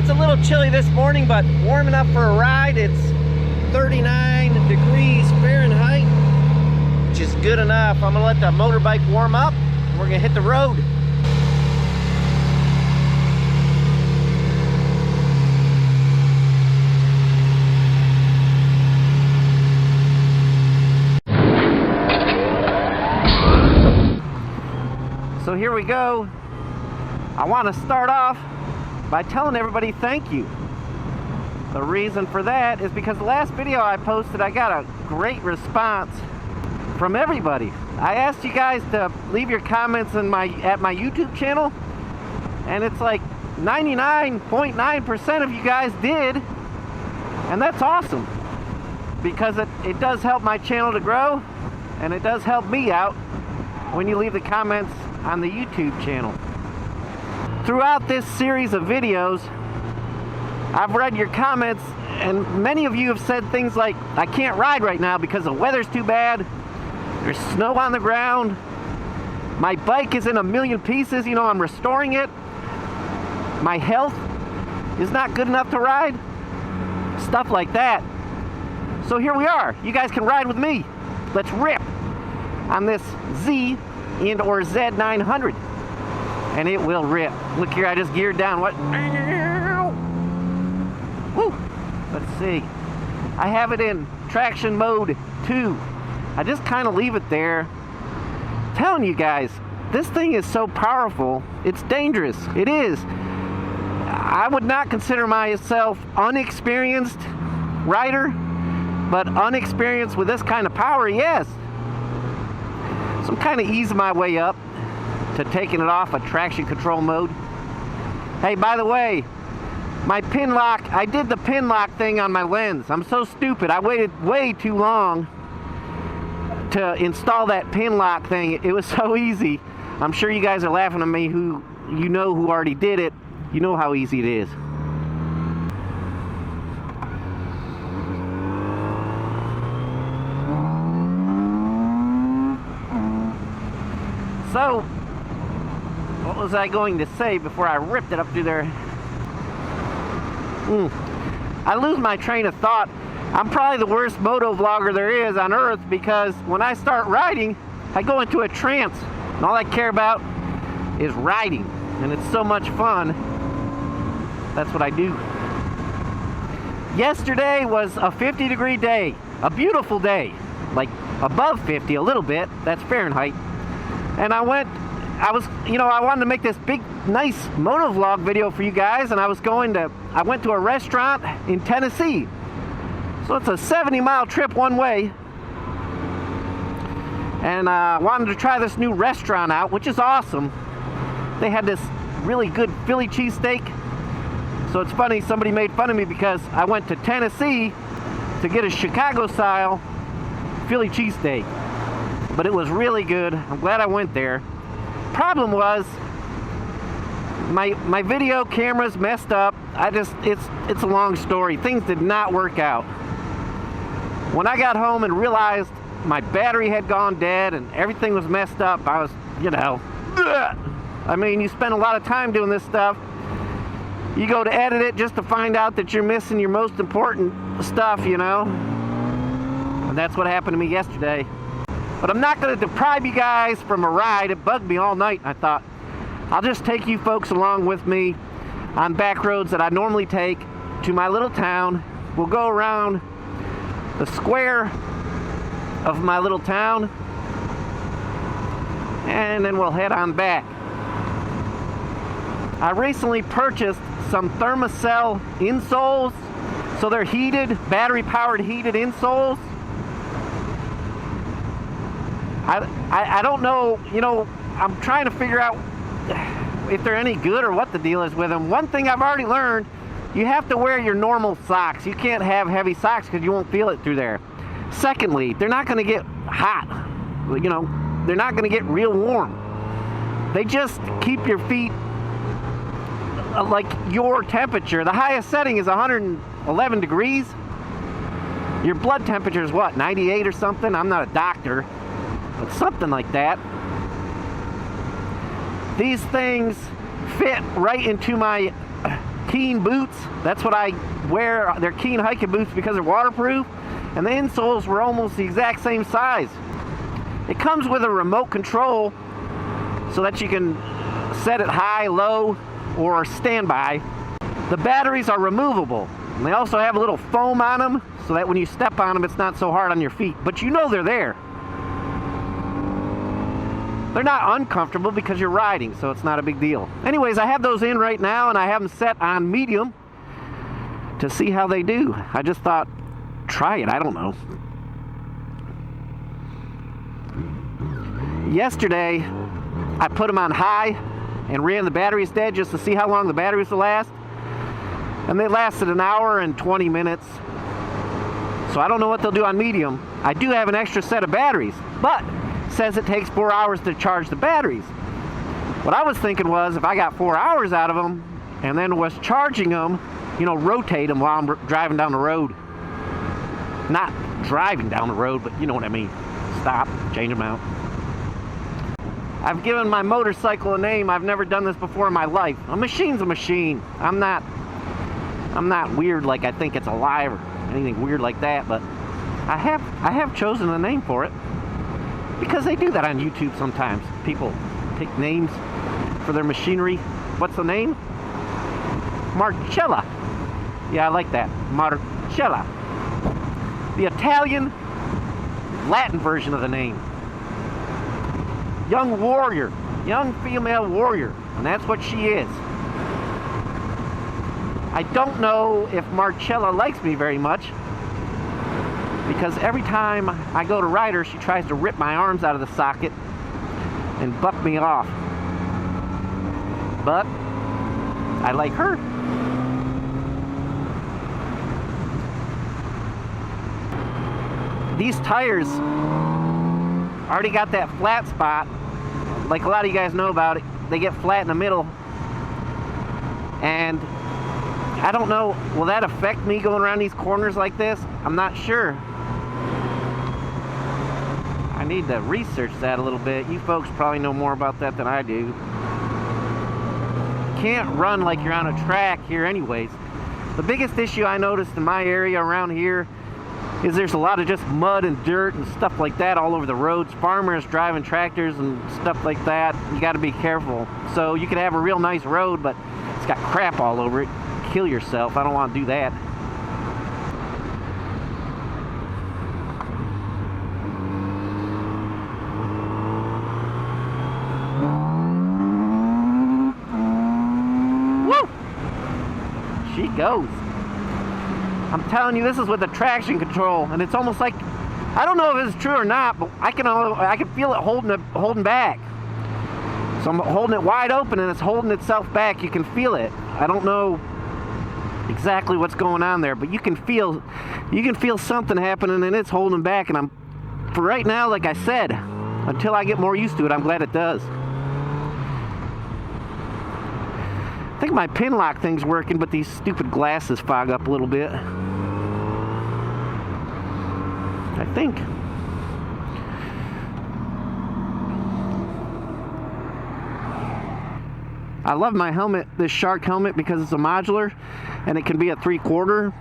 It's a little chilly this morning, but warm enough for a ride. It's 39 degrees Fahrenheit, which is good enough. I'm gonna let the motorbike warm up, and we're gonna hit the road. So here we go. I want to start off by telling everybody thank you. The reason for that is because the last video I posted, I got a great response from everybody. I asked you guys to leave your comments at my YouTube channel, and it's like 99.9% of you guys did, and that's awesome because it does help my channel to grow, and it does help me out when you leave the comments on the YouTube channel. Throughout this series of videos, I've read your comments, and many of you have said things like, I can't ride right now because the weather's too bad, there's snow on the ground, my bike is in a million pieces, you know, I'm restoring it, my health is not good enough to ride, stuff like that. So here we are, you guys can ride with me. Let's rip on this or Z900, and it will rip. Look here, I just geared down. What? Woo. Let's see. I have it in traction mode 2. I just kind of leave it there. I'm telling you guys, this thing is so powerful. It's dangerous. It is. I would not consider myself unexperienced rider, but unexperienced with this kind of power, yes. So I'm kind of easing my way up to taking it off of traction control mode. Hey, by the way, my pin lock, I did the pin lock thing on my lens. I'm so stupid. I waited way too long to install that pin lock thing. It was so easy. I'm sure you guys are laughing at me who already did it. You know how easy it is. So, what was I going to say before I ripped it up through there? I lose my train of thought. I'm probably the worst moto vlogger there is on earth because when I start riding, I go into a trance. And all I care about is riding. And it's so much fun. That's what I do. Yesterday was a 50-degree day. A beautiful day. Like above 50 a little bit. That's Fahrenheit. And I wanted to make this big, nice moto vlog video for you guys, and I went to a restaurant in Tennessee. So it's a 70-mile trip one way. And I wanted to try this new restaurant out, which is awesome. They had this really good Philly cheesesteak. So it's funny, somebody made fun of me because I went to Tennessee to get a Chicago-style Philly cheesesteak. But it was really good. I'm glad I went there. Problem was, my video camera's messed up. It's a long story. Things did not work out. When I got home and realized my battery had gone dead and everything was messed up, I was, I mean, you spend a lot of time doing this stuff. You go to edit it just to find out that you're missing your most important stuff, And that's what happened to me yesterday. But I'm not going to deprive you guys from a ride. It bugged me all night. I thought, I'll just take you folks along with me on back roads that I normally take to my little town. We'll go around the square of my little town, and then we'll head on back. I recently purchased some Thermacell insoles. So they're heated, battery-powered heated insoles. I don't know, I'm trying to figure out if they're any good or what the deal is with them. One thing I've already learned, you have to wear your normal socks. You can't have heavy socks because you won't feel it through there. Secondly, they're not going to get hot. They're not going to get real warm. They just keep your feet like your temperature. The highest setting is 111 degrees. Your blood temperature is what, 98 or something? I'm not a doctor. But something like that. These things fit right into my Keen boots. That's what I wear. They're Keen hiking boots because they're waterproof. And the insoles were almost the exact same size. It comes with a remote control so that you can set it high, low, or standby. The batteries are removable. And they also have a little foam on them so that when you step on them, it's not so hard on your feet. But you know they're there. They're not uncomfortable because you're riding, so it's not a big deal. Anyways, I have those in right now, and I have them set on medium to see how they do. I just thought, try it. I don't know. Yesterday, I put them on high and ran the batteries dead just to see how long the batteries will last. And they lasted an hour and 20 minutes. So I don't know what they'll do on medium. I do have an extra set of batteries, but it says it takes 4 hours to charge the batteries. What I was thinking was if I got 4 hours out of them and then was charging them, you know, rotate them while I'm driving down the road. Not driving down the road, but you know what I mean. Stop, change them out. I've given my motorcycle a name. I've never done this before in my life. A machine's a machine. I'm not weird like I think it's alive or anything weird like that, but I have chosen a name for it because they do that on YouTube sometimes. People pick names for their machinery. What's the name? Marcella. Yeah, I like that. Marcella. The Italian Latin version of the name. Young warrior. Young female warrior. And that's what she is. I don't know if Marcella likes me very much because every time I go to ride her, she tries to rip my arms out of the socket and buck me off. But I like her. These tires already got that flat spot. Like a lot of you guys know about it, they get flat in the middle. And I don't know, will that affect me going around these corners like this? I'm not sure. I need to research that a little bit. You folks probably know more about that than I do. You can't run like you're on a track here anyways. The biggest issue I noticed in my area around here is there's a lot of just mud and dirt and stuff like that all over the roads. Farmers driving tractors and stuff like that. You got to be careful. So you could have a real nice road, but it's got crap all over it. Kill yourself. I don't want to do that. Woo! She goes. I'm telling you, this is with the traction control, and it's almost like, I don't know if it's true or not, but I can feel it holding back. So I'm holding it wide open, and it's holding itself back. You can feel it. I don't know exactly what's going on there, but you can feel something happening, and it's holding back. And for right now, like I said, until I get more used to it, I'm glad it does. I think my pin lock thing's working, but these stupid glasses fog up a little bit. I think. I love my helmet, this Shark helmet, because it's a modular and it can be a 3/4,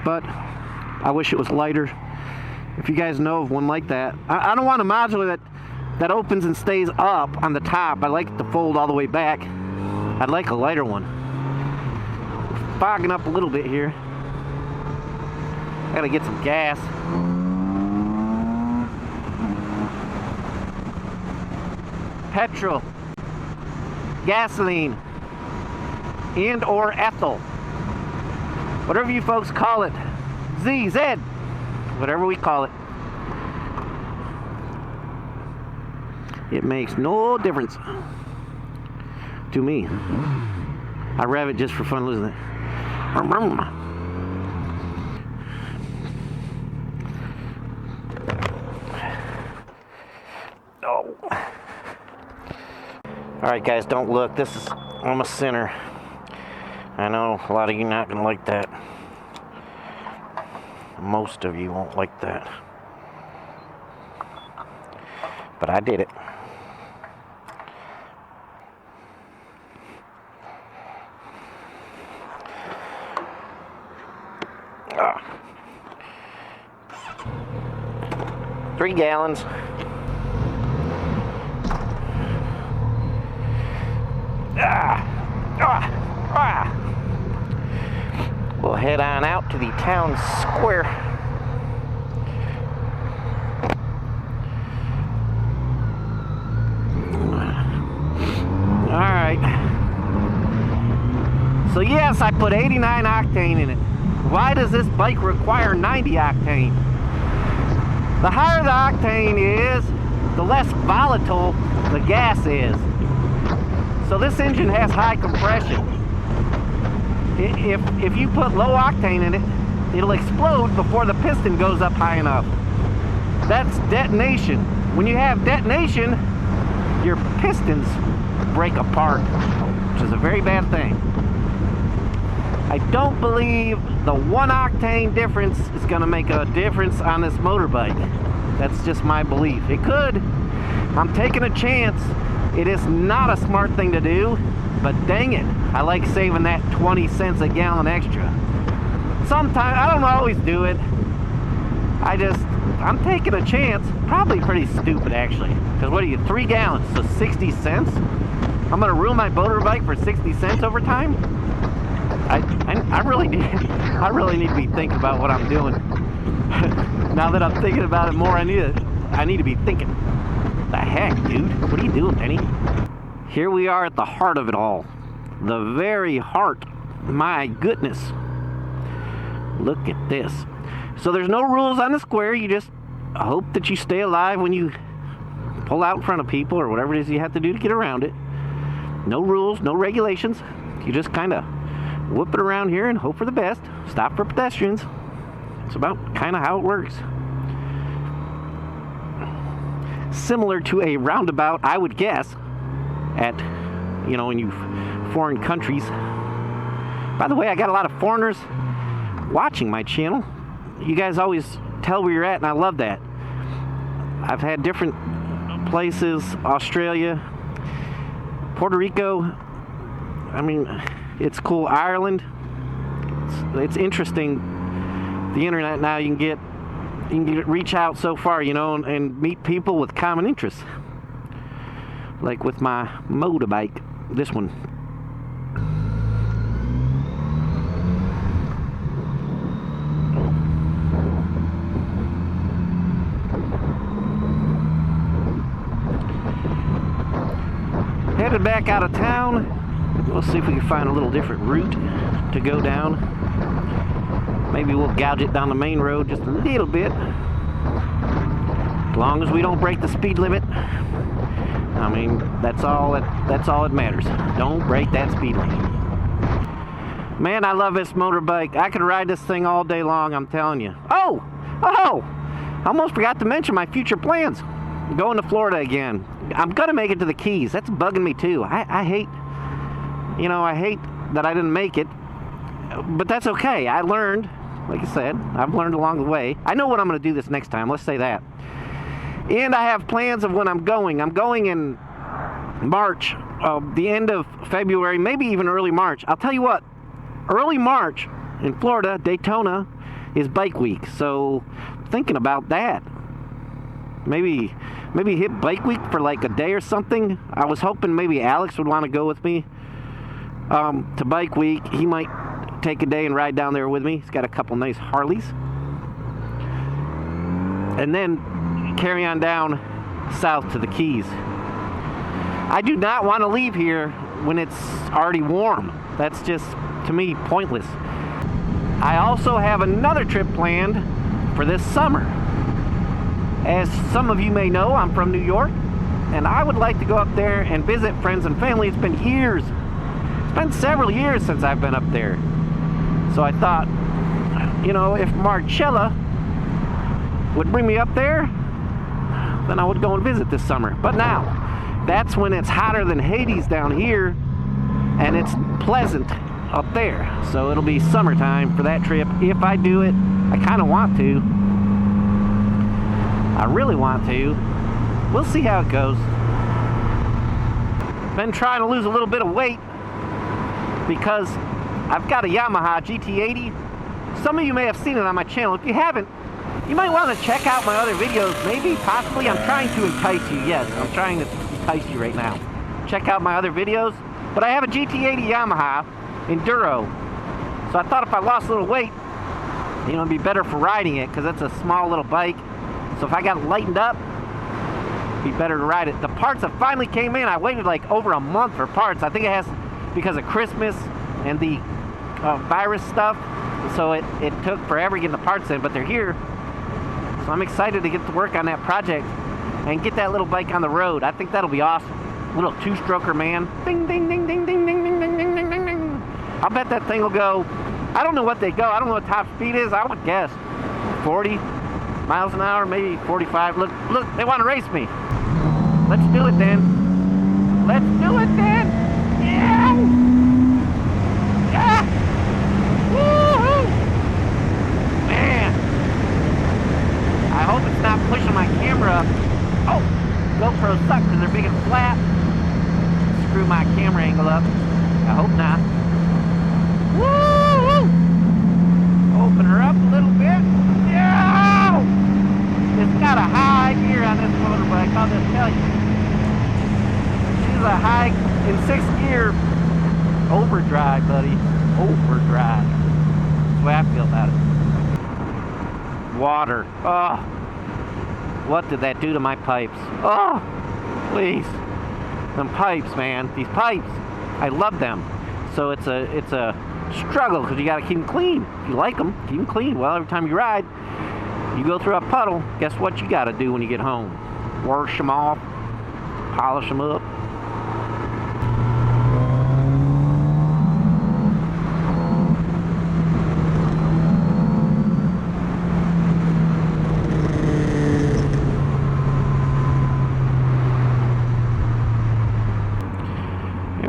but I wish it was lighter. If you guys know of one like that. I don't want a modular that opens and stays up on the top. I like it to fold all the way back. I'd like a lighter one. Fogging up a little bit here. Gotta get some gas. Petrol, gasoline, and or ethyl. Whatever you folks call it. Z, whatever we call it. It makes no difference to me. I rev it just for fun, losing it. Oh. Alright guys, don't look. I'm a sinner. I know a lot of you not gonna like that. Most of you won't like that. But I did it. 3 gallons. We'll head on out to the town square. Alright. So yes, I put 89 octane in it. Why does this bike require 90 octane? The higher the octane is, the less volatile the gas is. So this engine has high compression. If you put low octane in it, it'll explode before the piston goes up high enough. That's detonation. When you have detonation, your pistons break apart, which is a very bad thing. I don't believe the 1 octane difference is going to make a difference on this motorbike. That's just my belief. It could. I'm taking a chance. It is not a smart thing to do, but dang it, I like saving that 20 cents a gallon extra. Sometimes, I don't always do it. I'm taking a chance. Probably pretty stupid, actually. Because what are you, 3 gallons, so 60 cents? I'm gonna ruin my motorbike for 60 cents over time? I really need to be thinking about what I'm doing. Now that I'm thinking about it more, I need to be thinking. The heck, dude? What are you doing, Penny? Here we are at the heart of it all. The very heart. My goodness. Look at this. So there's no rules on the square. You just hope that you stay alive when you pull out in front of people or whatever it is you have to do to get around it. No rules, no regulations. You just kind of whip it around here and hope for the best. Stop for pedestrians. It's about kind of how it works. Similar to a roundabout, I would guess, at, in you foreign countries. By the way, I got a lot of foreigners watching my channel. You guys always tell where you're at, and I love that. I've had different places, Australia, Puerto Rico. I mean, it's cool. Ireland. It's interesting. The internet now, you can reach out so far, and meet people with common interests. Like with my motorbike, this one. Headed back out of town. We'll see if we can find a little different route to go down. Maybe we'll gouge it down the main road just a little bit. As long as we don't break the speed limit. I mean, that's all that matters. Don't break that speed limit. Man, I love this motorbike. I could ride this thing all day long, I'm telling you. Oh! I almost forgot to mention my future plans. I'm going to Florida again. I'm gonna make it to the Keys. That's bugging me too. I hate that I didn't make it. But that's okay. I learned, like I said, I've learned along the way. I know what I'm gonna do this next time, let's say that. And I have plans of when I'm going. I'm going in March, the end of February, maybe even early March. I'll tell you what, early March in Florida, Daytona, is bike week. So thinking about that. Maybe hit bike week for like a day or something. I was hoping maybe Alex would want to go with me to bike week. He might take a day and ride down there with me. He's got a couple nice Harleys. And then carry on down south to the Keys. I do not want to leave here when it's already warm. That's just, to me, pointless. I also have another trip planned for this summer. As some of you may know, I'm from New York, and I would like to go up there and visit friends and family. It's been years. It's been several years since I've been up there. So I thought, if Marcella would bring me up there, then I would go and visit this summer. But now, that's when it's hotter than Hades down here, and it's pleasant up there. So it'll be summertime for that trip. If I do it, I kind of want to. I really want to. We'll see how it goes. Been trying to lose a little bit of weight because I've got a Yamaha GT80 some of you may have seen it on my channel. If you haven't, you might want to check out my other videos. Maybe, possibly, I'm trying to entice you. Yes, I'm trying to entice you right now. Check out my other videos. But I have a GT80 Yamaha Enduro. So I thought if I lost a little weight, you know, it'd be better for riding it, because it's a small little bike. So if I got lightened up, it'd be better to ride it. The parts that finally came in, I waited like over a month for parts. I think it has, because of Christmas and the virus stuff. So it took forever getting the parts in, but they're here. So I'm excited to get to work on that project and get that little bike on the road. I think that'll be awesome. Little two-stroker, man. Ding, ding, ding, ding, ding, ding, ding, ding, ding, ding, ding. I'll bet that thing will go, I don't know what they go. I don't know what top speed is. I would guess 40 miles an hour, maybe 45. Look, they want to race me. Let's do it then. Let's do it then. Yeah! Yeah! Woo-hoo! Man. I hope it's not pushing my camera up. Oh, GoPros suck because they're big and flat. Screw my camera angle up. I hope not. Woo! Open her up a little bit. Yeah! It's got a high gear on this motorbike, I'll just tell you. She's a high in 6th gear overdrive, buddy. Overdrive. That's the way I feel about it. Water. Oh. What did that do to my pipes? Oh, please. Them pipes, man. These pipes. I love them. So it's a struggle because you got to keep them clean. If you like them, keep them clean. Well, every time you ride, you go through a puddle. Guess what you got to do when you get home? Wash them off, polish them up.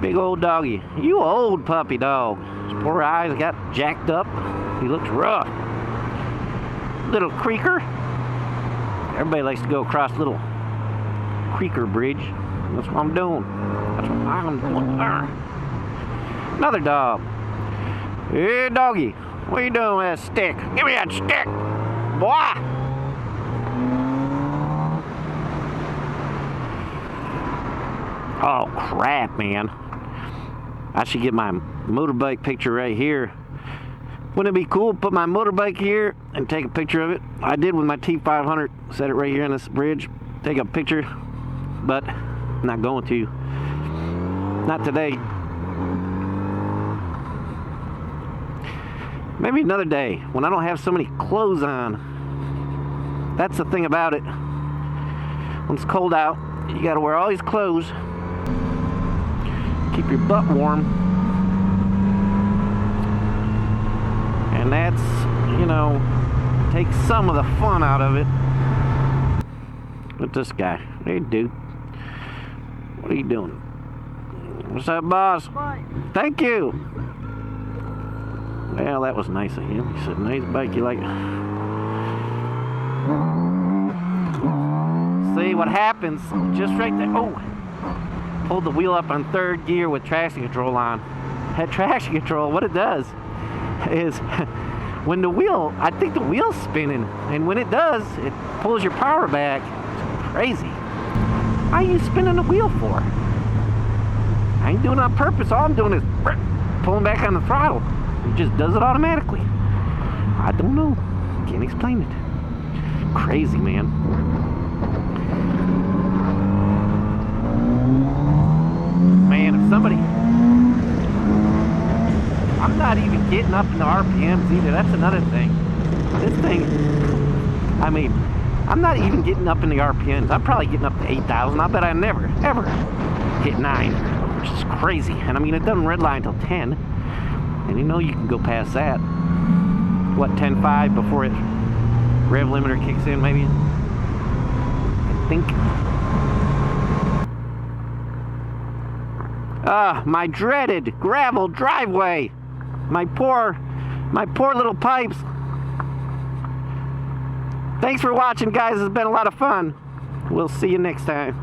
Big old doggy. You old puppy dog. His poor eyes got jacked up. He looks rough. Little creaker. Everybody likes to go across little creaker bridge. That's what I'm doing. That's what I'm doing. Another dog. Hey, doggy. What are you doing with that stick? Give me that stick, boy. Oh, crap, man. I should get my motorbike picture right here. Wouldn't it be cool to put my motorbike here and take a picture of it? I did with my T500. Set it right here on this bridge. Take a picture. But I'm not going to. Not today. Maybe another day when I don't have so many clothes on. That's the thing about it. When it's cold out, you gotta wear all these clothes. Keep your butt warm. And that's, you know, takes some of the fun out of it. Look at this guy. Hey, dude. What are you doing? What's up, boss? Bye. Thank you. Well, that was nice of him. He said, nice bike, you like it? See what happens just right there. Oh, pulled the wheel up on 3rd gear with traction control on. That traction control, what it does is when the wheel, I think the wheel's spinning, and when it does, it pulls your power back. It's crazy. Why are you spinning the wheel for? I ain't doing it on purpose. All I'm doing is pulling back on the throttle. It just does it automatically. I don't know. Can't explain it. Crazy, man. Man, if somebody... I'm not even getting up in the RPMs either. That's another thing. This thing... I mean, I'm not even getting up in the RPMs. I'm probably getting up to 8,000. I bet I never, ever hit 9. Which is crazy. And I mean, it doesn't redline until 10. And you know you can go past that. What, 10.5 before it rev limiter kicks in, maybe? I think. Ah, my dreaded gravel driveway. My poor little pipes. Thanks for watching, guys. It's been a lot of fun. We'll see you next time.